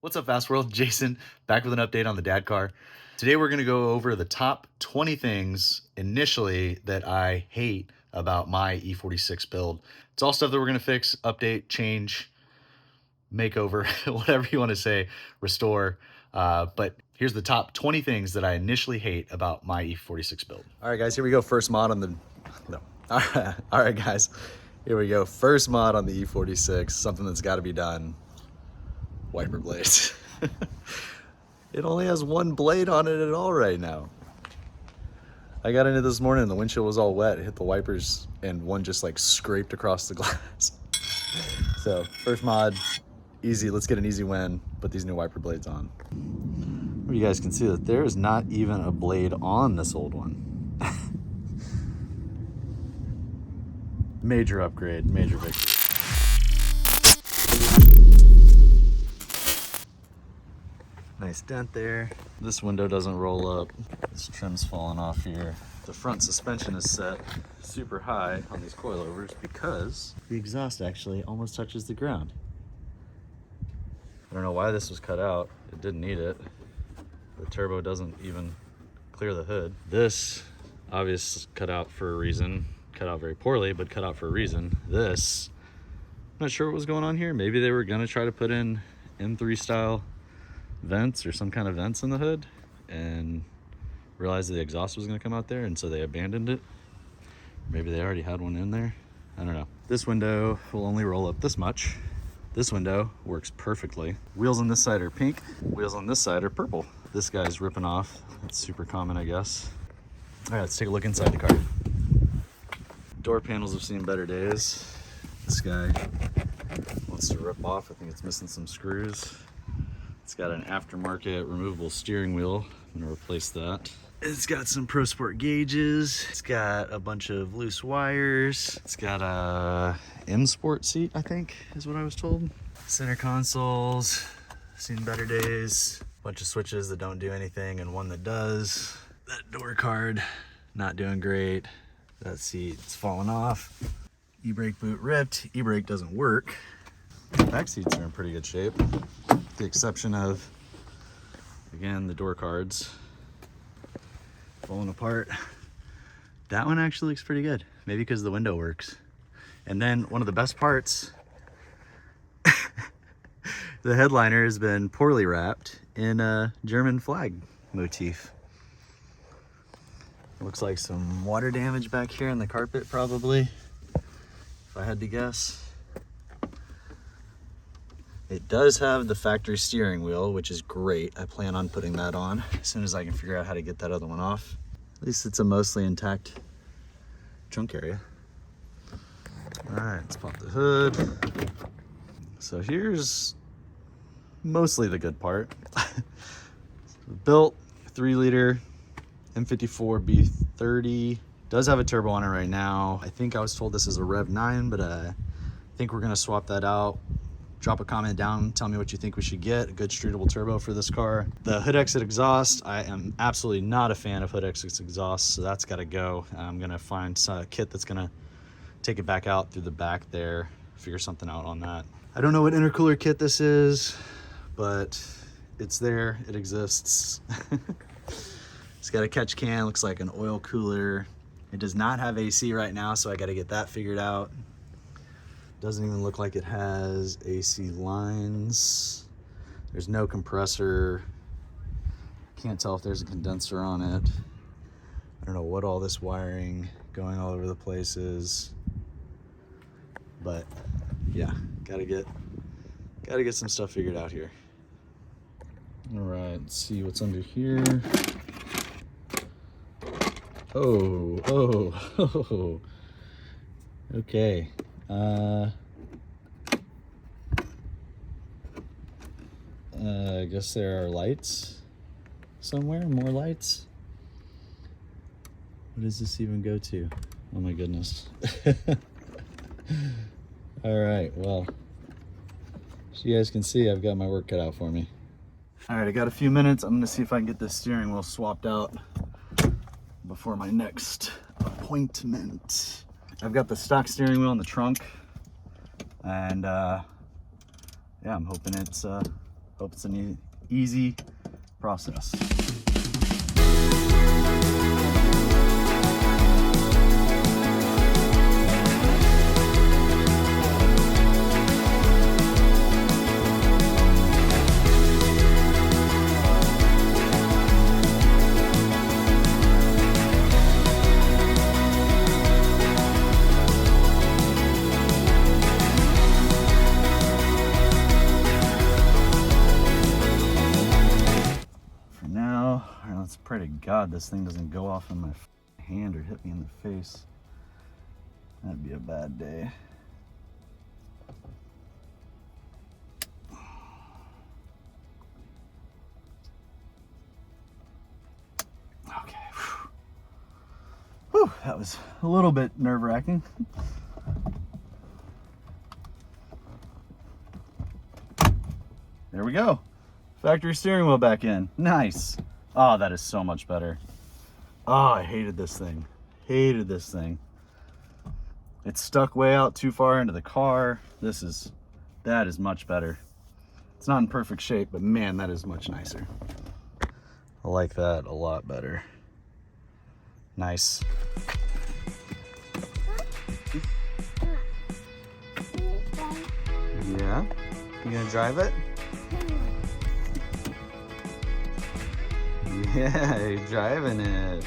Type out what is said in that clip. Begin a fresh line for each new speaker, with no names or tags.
What's up, Fast World? Jason, back with an update on the dad car. Today we're going to go over the top 20 things initially that I hate about my E46 build. It's all stuff that we're going to fix, update, change, makeover, whatever you want to say, restore. But here's the top 20 things that I initially hate about my E46 build. All right, guys, here we go. First mod on the... No. All right, guys, here we go. First mod on the E46, something that's got to be done. Wiper blades. It only has one blade on it at all right now. I got into this morning and the windshield was all wet. It hit the wipers and one just like scraped across the glass. So first mod, easy. Let's get an easy win. Put these new wiper blades on. You guys can see that there is not even a blade on this old one. Major upgrade, major victory. Nice dent there. This window doesn't roll up. This trim's falling off here. The front suspension is set super high on these coilovers because the exhaust actually almost touches the ground. I don't know why this was cut out. It didn't need it. The turbo doesn't even clear the hood. This obviously cut out for a reason. Cut out very poorly, but cut out for a reason. This, I'm not sure what was going on here. Maybe they were gonna try to put in M3 style vents or some kind of vents in the hood and realized that the exhaust was going to come out there, and so they abandoned it. Maybe they already had one in there. I don't know. This window will only roll up this much. This window works perfectly. Wheels on this side are pink. Wheels on this side are purple. This guy's ripping off. That's super common, I guess. All right, let's take a look inside the car. Door panels have seen better days. This guy wants to rip off. I think it's missing some screws. It's got an aftermarket removable steering wheel. I'm gonna replace that. It's got some Pro Sport gauges. It's got a bunch of loose wires. It's got a M Sport seat, I think, is what I was told. Center consoles, seen better days. Bunch of switches that don't do anything and one that does. That door card, not doing great. That seat's falling off. E-brake boot ripped. E-brake doesn't work. Back seats are in pretty good shape. The exception of, again, the door cards falling apart. That one actually looks pretty good, maybe because the window works. And then one of the best parts, the headliner has been poorly wrapped in a German flag motif. Looks like some water damage back here in the carpet, probably, if I had to guess. It does have the factory steering wheel, which is great. I plan on putting that on as soon as I can figure out how to get that other one off. At least it's a mostly intact trunk area. All right, let's pop the hood. So here's mostly the good part. Built 3-liter M54 B30. Does have a turbo on it right now. I think I was told this is a Rev 9, but I think we're gonna swap that out. Drop a comment down, tell me what you think we should get. A good streetable turbo for this car. The hood exit exhaust, I am absolutely not a fan of hood exit exhaust, so that's gotta go. I'm gonna find a kit that's gonna take it back out through the back there, figure something out on that. I don't know what intercooler kit this is, but it's there, it exists. It's got a catch can, looks like an oil cooler. It does not have AC right now, so I gotta get that figured out. Doesn't even look like it has AC lines. There's no compressor. Can't tell if there's a condenser on it. I don't know what all this wiring going all over the place is. But yeah, gotta get some stuff figured out here. All right, let's see what's under here. Oh. Okay. I guess there are lights somewhere, more lights. What does this even go to? Oh my goodness. All right, well, as you guys can see, I've got my work cut out for me. All right, I got a few minutes. I'm gonna see if I can get this steering wheel swapped out before my next appointment. I've got the stock steering wheel in the trunk, and yeah, I'm hoping it's Hope it's an easy process. Let's pray to God this thing doesn't go off in my hand or hit me in the face. That'd be a bad day. Okay. Whew, that was a little bit nerve-wracking. There we go. Factory steering wheel back in. Nice. Oh, that is so much better. Oh, I hated this thing. Hated this thing. It's stuck way out too far into the car. That is much better. It's not in perfect shape, but man, that is much nicer. I like that a lot better. Nice. Yeah? You gonna drive it? Yeah, you're driving it.